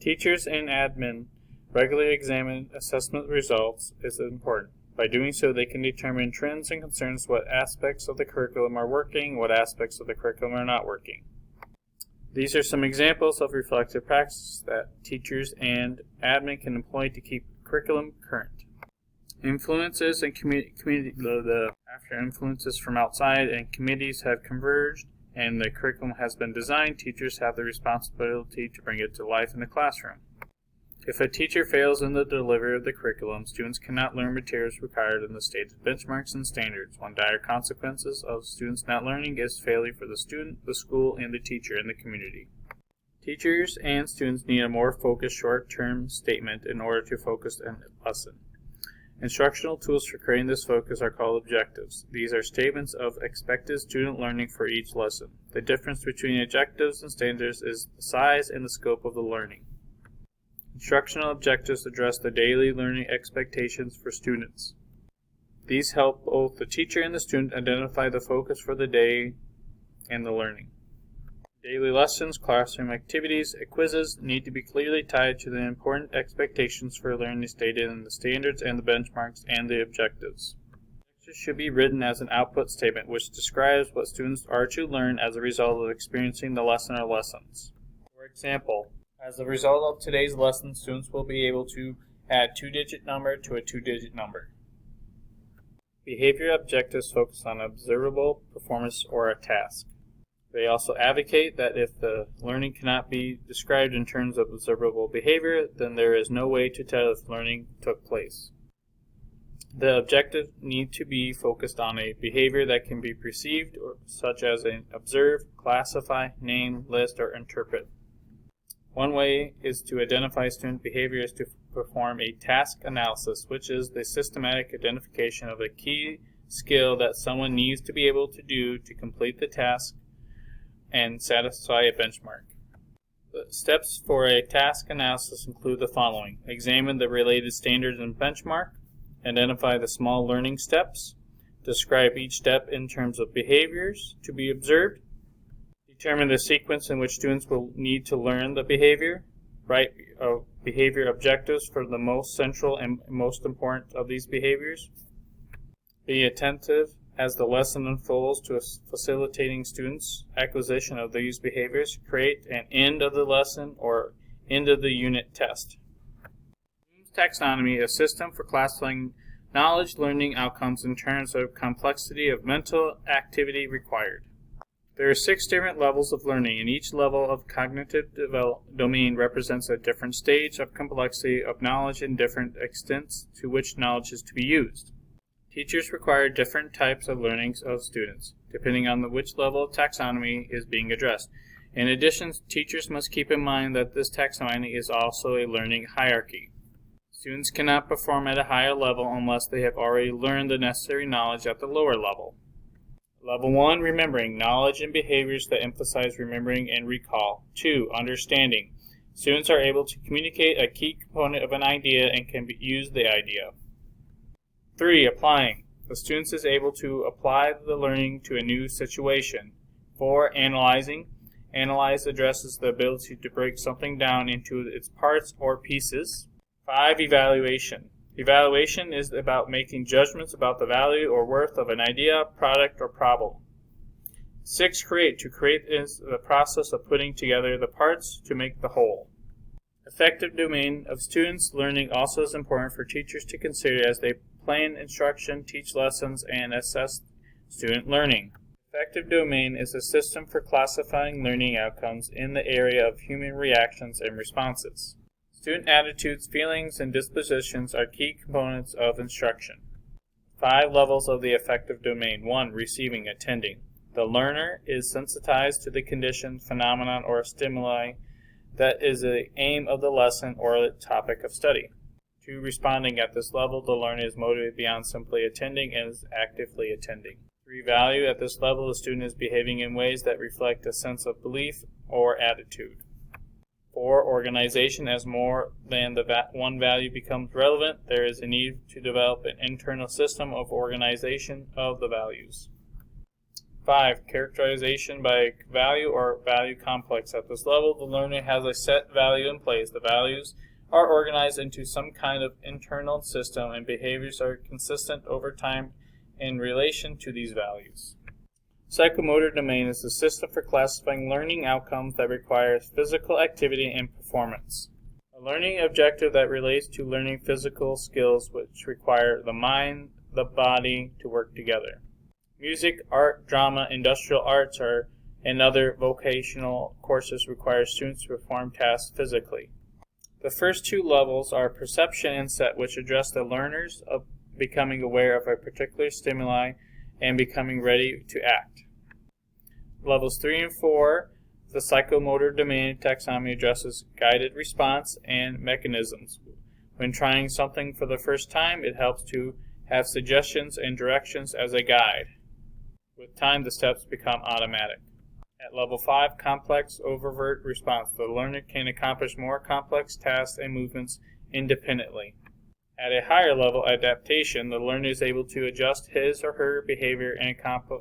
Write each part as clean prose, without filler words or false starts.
Teachers and admin regularly examine assessment results is important. By doing so, they can determine trends and concerns, what aspects of the curriculum are working, what aspects of the curriculum are not working. These are some examples of reflective practices that teachers and admin can employ to keep curriculum current. Influences and after influences from outside and committees have converged and the curriculum has been designed, teachers have the responsibility to bring it to life in the classroom. If a teacher fails in the delivery of the curriculum, students cannot learn materials required in the stated benchmarks and standards. One dire consequences of students not learning is failure for the student, the school, and the teacher and the community. Teachers and students need a more focused short-term statement in order to focus a lesson. Instructional tools for creating this focus are called objectives. These are statements of expected student learning for each lesson. The difference between objectives and standards is the size and the scope of the learning. Instructional objectives address the daily learning expectations for students. These help both the teacher and the student identify the focus for the day and the learning. Daily lessons, classroom activities, and quizzes need to be clearly tied to the important expectations for learning stated in the standards and the benchmarks and the objectives. Lectures should be written as an output statement which describes what students are to learn as a result of experiencing the lesson or lessons. For example, as a result of today's lesson, students will be able to add a two-digit number to a two-digit number. Behavior objectives focus on observable performance or a task. They also advocate that if the learning cannot be described in terms of observable behavior, then there is no way to tell if learning took place. The objective need to be focused on a behavior that can be perceived, such as an observe, classify, name, list, or interpret. One way is to identify student behavior is to perform a task analysis, which is the systematic identification of a key skill that someone needs to be able to do to complete the task and satisfy a benchmark. The steps for a task analysis include the following: examine the related standards and benchmark, identify the small learning steps, describe each step in terms of behaviors to be observed, determine the sequence in which students will need to learn the behavior, write behavior objectives for the most central and most important of these behaviors, be attentive as the lesson unfolds to facilitating students' acquisition of these behaviors, create an end of the lesson or end of the unit test. Taxonomy, a system for classifying knowledge learning outcomes in terms of complexity of mental activity required. There are 6 different levels of learning, and each level of cognitive domain represents a different stage of complexity of knowledge and different extents to which knowledge is to be used. Teachers require different types of learnings of students, depending on which level of taxonomy is being addressed. In addition, teachers must keep in mind that this taxonomy is also a learning hierarchy. Students cannot perform at a higher level unless they have already learned the necessary knowledge at the lower level. Level 1, remembering, knowledge and behaviors that emphasize remembering and recall. 2, understanding. Students are able to communicate a key component of an idea and can use the idea. 3, applying. The student is able to apply the learning to a new situation. 4, analyzing. Analyze addresses the ability to break something down into its parts or pieces. 5, evaluation. Evaluation is about making judgments about the value or worth of an idea, product, or problem. 6, create. To create is the process of putting together the parts to make the whole. Effective domain of students' learning also is important for teachers to consider as they plan instruction, teach lessons, and assess student learning. Effective domain is a system for classifying learning outcomes in the area of human reactions and responses. Student attitudes, feelings, and dispositions are key components of instruction. 5 levels of the affective domain. 1, receiving, attending. The learner is sensitized to the condition, phenomenon, or stimuli that is the aim of the lesson or the topic of study. 2, responding. At this level, the learner is motivated beyond simply attending and is actively attending. 3, value. At this level, the student is behaving in ways that reflect a sense of belief or attitude. 4, organization. As more than the one value becomes relevant, there is a need to develop an internal system of organization of the values. 5. Characterization by value or value complex. At this level, the learner has a set value in place. The values are organized into some kind of internal system, and behaviors are consistent over time in relation to these values. Psychomotor domain is the system for classifying learning outcomes that requires physical activity and performance. A learning objective that relates to learning physical skills which require the mind, the body to work together. Music, art, drama, industrial arts, and other vocational courses require students to perform tasks physically. The first two levels are perception and set, which address the learners of becoming aware of a particular stimuli and becoming ready to act. Levels 3 and 4, the psychomotor domain taxonomy addresses guided response and mechanisms. When trying something for the first time, it helps to have suggestions and directions as a guide. With time, the steps become automatic. At level 5, complex overt response, the learner can accomplish more complex tasks and movements independently. At a higher level, adaptation, the learner is able to adjust his or her behavior and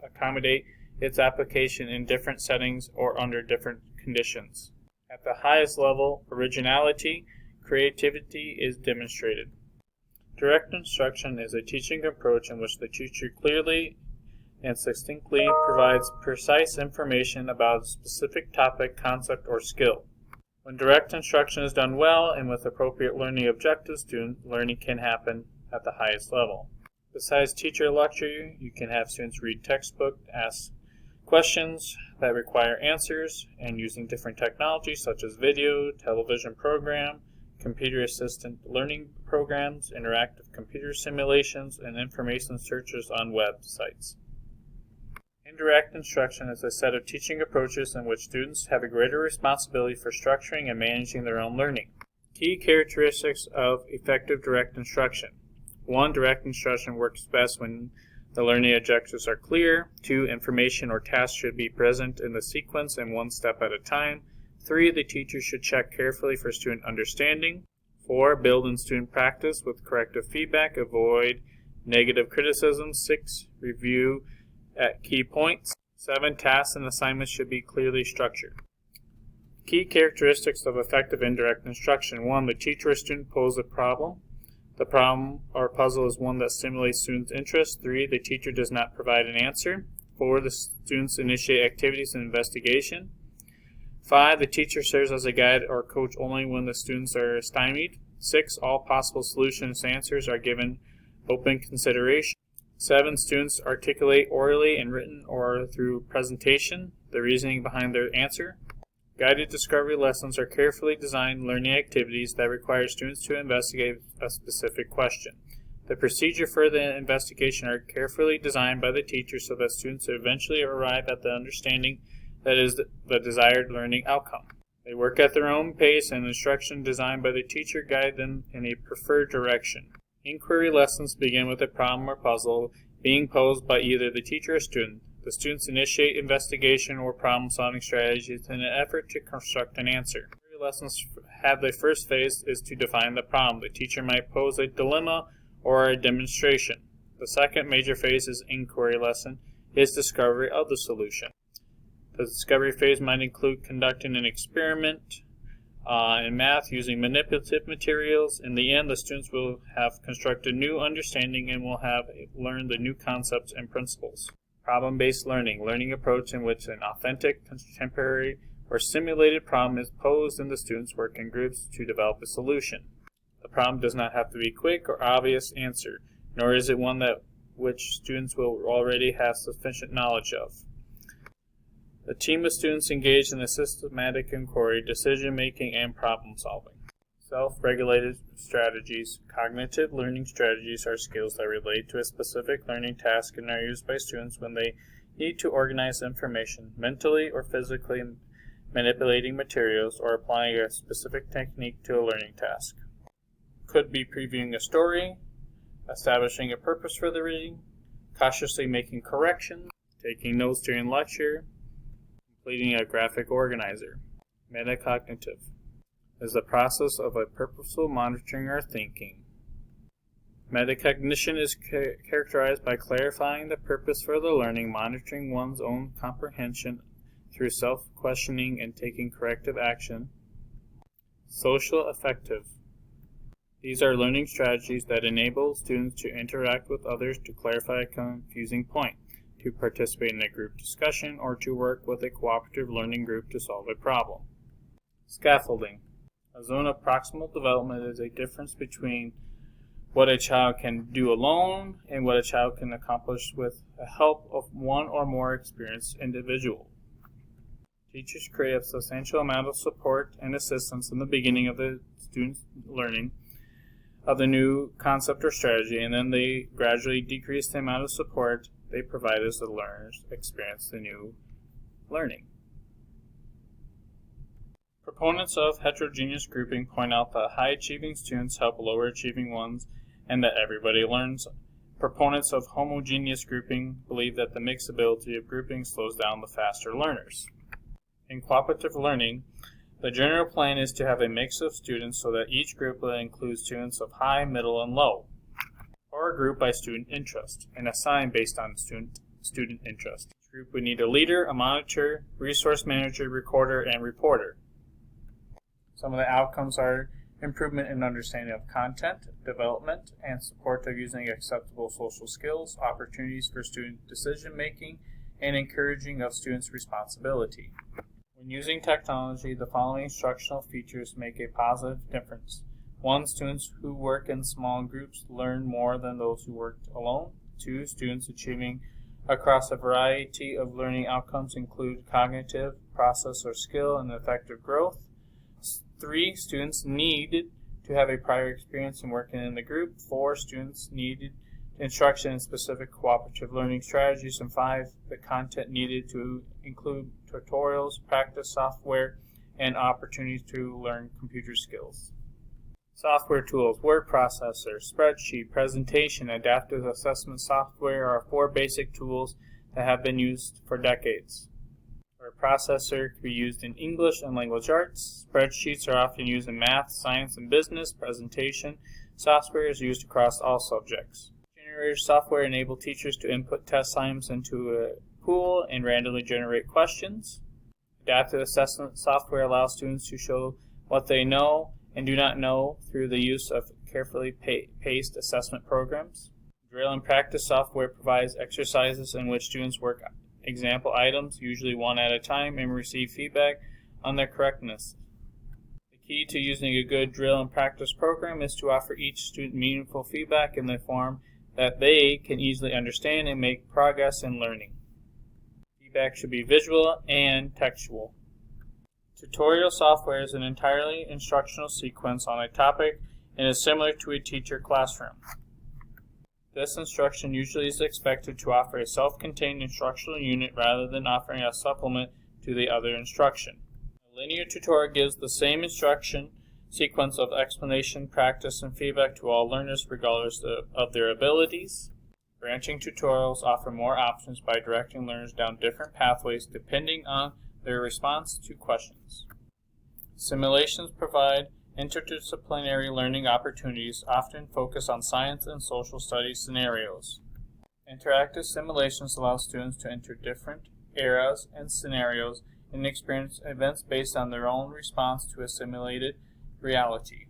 accommodate its application in different settings or under different conditions. At the highest level, originality, creativity is demonstrated. Direct instruction is a teaching approach in which the teacher clearly and succinctly provides precise information about a specific topic, concept, or skill. When direct instruction is done well and with appropriate learning objectives, student learning can happen at the highest level. Besides teacher lecture, you can have students read textbook, ask questions that require answers, and using different technologies such as video, television program, computer assistant learning programs, interactive computer simulations, and information searches on websites. Indirect instruction is a set of teaching approaches in which students have a greater responsibility for structuring and managing their own learning. Key characteristics of effective direct instruction. 1. Direct instruction works best when the learning objectives are clear. 2. Information or tasks should be present in the sequence and one step at a time. 3. The teacher should check carefully for student understanding. 4. Build in student practice with corrective feedback. Avoid negative criticism. 6. Review at key points. 7. Tasks and assignments should be clearly structured. Key characteristics of effective indirect instruction. 1. The teacher or student poses a problem. The problem or puzzle is one that stimulates students' interest. 3. The teacher does not provide an answer. 4. The students initiate activities and investigation. 5. The teacher serves as a guide or coach only when the students are stymied. 6. All possible solutions and answers are given open consideration. 7. Students articulate orally and written or through presentation the reasoning behind their answer. Guided discovery lessons are carefully designed learning activities that require students to investigate a specific question. The procedure for the investigation are carefully designed by the teacher so that students eventually arrive at the understanding that is the desired learning outcome. They work at their own pace, and instruction designed by the teacher guide them in a preferred direction. Inquiry lessons begin with a problem or puzzle being posed by either the teacher or student. The students initiate investigation or problem-solving strategies in an effort to construct an answer. Inquiry lessons have the first phase is to define the problem. The teacher might pose a dilemma or a demonstration. The second major phase is inquiry lesson is discovery of the solution. The discovery phase might include conducting an experiment in math using manipulative materials. In the end, the students will have constructed new understanding and will have learned the new concepts and principles. Problem-based learning approach in which an authentic, contemporary, or simulated problem is posed and the students work in groups to develop a solution. The problem does not have to be a quick or obvious answer, nor is it one that which students will already have sufficient knowledge of. A team of students engaged in a systematic inquiry, decision-making, and problem-solving. Self-regulated strategies. Cognitive learning strategies are skills that relate to a specific learning task and are used by students when they need to organize information, mentally or physically manipulating materials, or applying a specific technique to a learning task. Could be previewing a story, establishing a purpose for the reading, cautiously making corrections, taking notes during lecture, completing a graphic organizer. Metacognitive is the process of a purposeful monitoring our thinking. Metacognition is characterized by clarifying the purpose for the learning, monitoring one's own comprehension through self-questioning, and taking corrective action. Social affective. These are learning strategies that enable students to interact with others to clarify a confusing point, to participate in a group discussion, or to work with a cooperative learning group to solve a problem. Scaffolding. A zone of proximal development is a difference between what a child can do alone and what a child can accomplish with the help of one or more experienced individual. Teachers create a substantial amount of support and assistance in the beginning of the student's learning of the new concept or strategy, and then they gradually decrease the amount of support they provide as the learners experience the new learning. Proponents of heterogeneous grouping point out that high-achieving students help lower-achieving ones and that everybody learns. Proponents of homogeneous grouping believe that the mixability of grouping slows down the faster learners. In cooperative learning, the general plan is to have a mix of students so that each group will include students of high, middle, and low, or group by student interest, and assign based on student interest. Each group would need a leader, a monitor, resource manager, recorder, and reporter. Some of the outcomes are improvement in understanding of content, development, and support of using acceptable social skills, opportunities for student decision-making, and encouraging of students' responsibility. When using technology, the following instructional features make a positive difference. 1. Students who work in small groups learn more than those who work alone. 2. Students achieving across a variety of learning outcomes include cognitive, process or skill, and effective growth. 3. Students needed to have a prior experience in working in the group. 4. Students needed instruction in specific cooperative learning strategies. And 5. The content needed to include tutorials, practice software, and opportunities to learn computer skills. Software tools, word processor, spreadsheet, presentation, adaptive assessment software are 4 basic tools that have been used for decades. Word processor can be used in English and language arts. Spreadsheets are often used in math, science, and business. Presentation software is used across all subjects. Generator software enables teachers to input test assignments into a pool and randomly generate questions. Adaptive assessment software allows students to show what they know and do not know through the use of carefully paced assessment programs. Drill and practice software provides exercises in which students work example items, usually one at a time, and receive feedback on their correctness. The key to using a good drill and practice program is to offer each student meaningful feedback in the form that they can easily understand and make progress in learning. Feedback should be visual and textual. Tutorial software is an entirely instructional sequence on a topic and is similar to a teacher classroom. This instruction usually is expected to offer a self-contained instructional unit rather than offering a supplement to the other instruction. A linear tutorial gives the same instruction sequence of explanation, practice, and feedback to all learners regardless of their abilities. Branching tutorials offer more options by directing learners down different pathways depending on their response to questions. Simulations provide interdisciplinary learning opportunities, often focus on science and social studies scenarios. Interactive simulations allow students to enter different eras and scenarios and experience events based on their own response to a simulated reality.